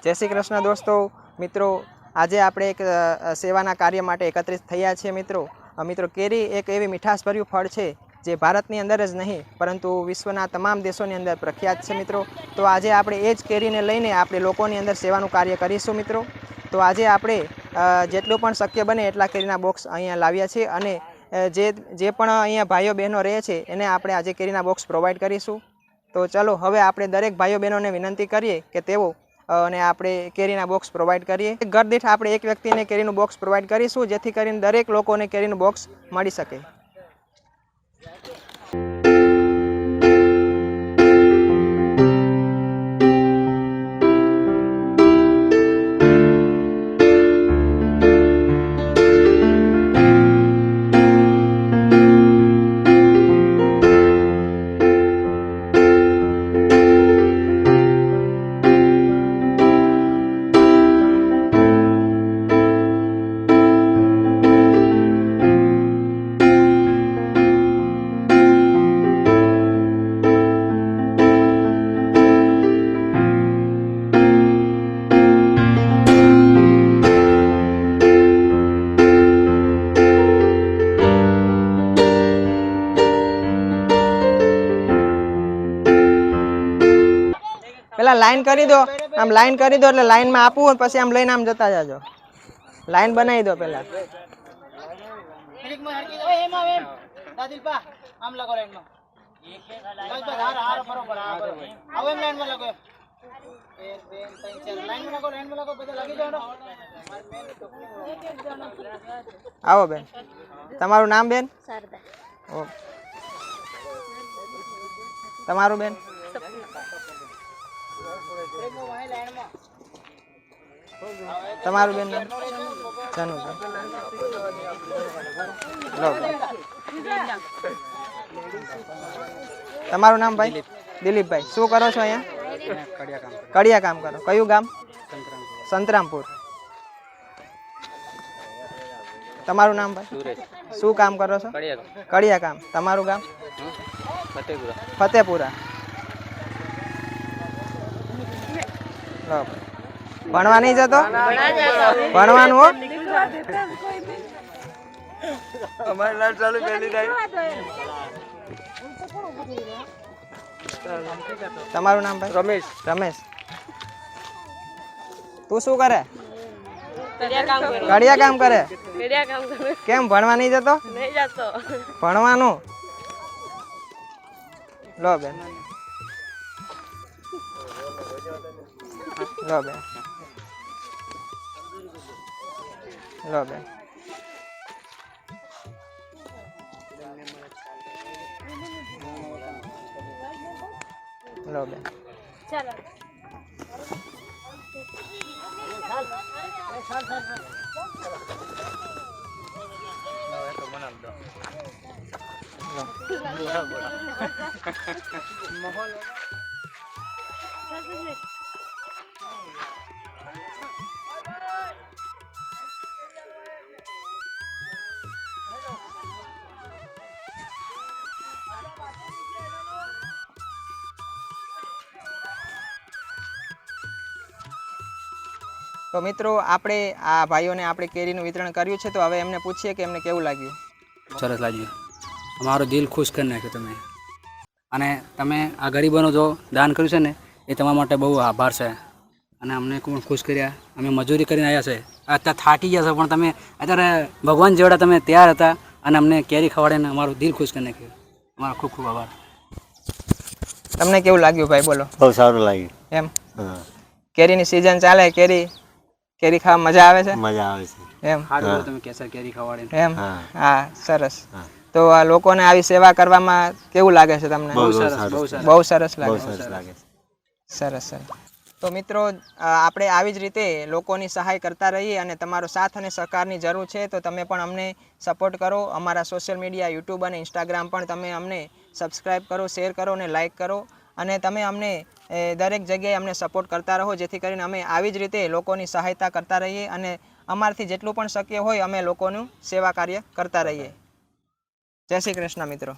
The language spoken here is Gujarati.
જય શ્રી કૃષ્ણ દોસ્તો મિત્રો, આજે આપણે એક સેવાના કાર્ય માટે એકત્રિત થયા છીએ મિત્રો કેરી એક એવી મીઠાશભર્યું ફળ છે જે ભારતની અંદર જ નહીં પરંતુ વિશ્વના તમામ દેશોની અંદર પ્રખ્યાત છે મિત્રો। તો આજે આપણે એ જ કેરીને લઈને આપણે લોકોની અંદર સેવાનું કાર્ય કરીશું મિત્રો। તો આજે આપણે જેટલું પણ શક્ય બને એટલા કેરીના બોક્સ અહીંયા લાવ્યા છે અને જે પણ અહીંયા ભાઈઓ બહેનો રહે છે એને આપણે આજે કેરીના બોક્સ પ્રોવાઈડ કરીશું। તો ચલો હવે આપણે દરેક ભાઈઓ બહેનોને વિનંતી કરીએ કે તેઓ અને આપણે કેરીના બોક્સ પ્રોવાઈડ કરીએ। ઘર દીઠ આપણે એક વ્યક્તિને કેરીનું બોક્સ પ્રોવાઈડ કરીશું જેથી કરીને દરેક લોકોને કેરીનું બોક્સ મળી શકે। પેલા લાઈન કરી દો, આમ લાઈન કરી દો એટલે લાઈનમાં આપવું પછી આમ લઈને આમ જતા જાજો। લાઈન બનાવી દો પેલા। આવો બેન, તમારું નામ બેન? શારદા। તમારું બેન? તમારું બેન નામ? જનુબેન। તમારું નામ ભાઈ? દિલીપભાઈ। શું કરો છો અહીંયા? કડિયા કામ કરો। કયું ગામ? સંતરામપુર। તમારું નામ ભાઈ? શું કામ કરો છો? કડિયા કામ। તમારું ગામ? ફતેપુરા। ભણવા નહીં જતો? ભણવાનું હો। તમારું નામ ભાઈ? રમેશ। રમેશ, તું શું કરે? કડિયા કામ કરે। કેમ ભણવા નહીં જતો? ભણવાનું લો બેન, લો બેન, લો બેન। લો બેન। ચાલો તો મિત્રો આપણે આ ભાઈઓને આપણે કેરીનું વિતરણ કર્યું છે, તો હવે એમને પૂછીએ કે એમને કેવું લાગ્યું। સરસ લાગ્યું, અમારું દિલ ખુશ કરી નાખ્યું તમે, અને તમે આ ગરીબોનું જો દાન કર્યું છે ને એ તમારા માટે બહુ આભાર છે, અને અમને પણ ખુશ કર્યા। અમે મજૂરી કરીને આવ્યા છે, અત્યારે થાકી ગયા છે પણ તમે અત્યારે ભગવાન જેવડા તમે તૈયાર હતા અને અમને કેરી ખવડાવીને અમારું દિલ ખુશ કરી નાખ્યું। અમારો ખૂબ ખૂબ આભાર। તમને કેવું લાગ્યું ભાઈ? બોલો। બહુ સારું લાગ્યું એમ? કેરીની સિઝન ચાલે, કેરી ખાવા મજા આવે છે? મજા આવે છે એમ? સારું તમે કેસર કેરી ખવડાવીને એમ? હા, સરસ। તો આ લોકોને આવી સેવા કરવામાં કેવું લાગે છે તમને? બહુ સરસ, બહુ સરસ લાગે। લાગે। સરસ સરસ। તો મિત્રો આપણે આવી જ રીતે લોકોની સહાય કરતા રહીએ અને તમારો સાથ અને સહકારની જરૂર છે, તો તમે પણ અમને સપોર્ટ કરો। અમારા સોશિયલ મીડિયા યુટ્યુબ અને ઇન્સ્ટાગ્રામ પણ તમે અમને સબસ્ક્રાઈબ કરો, શેર કરો અને લાઈક કરો, અને તમે અમને દરેક જગ્યાએ અમને સપોર્ટ કરતા રહો જેથી કરીને અમે આવી જ રીતે લોકોની સહાયતા કરતા રહીએ અને અમારથી જેટલું પણ શક્ય હોય અમે લોકોનું સેવા કાર્ય કરતા રહીએ। જય શ્રી કૃષ્ણ મિત્રો।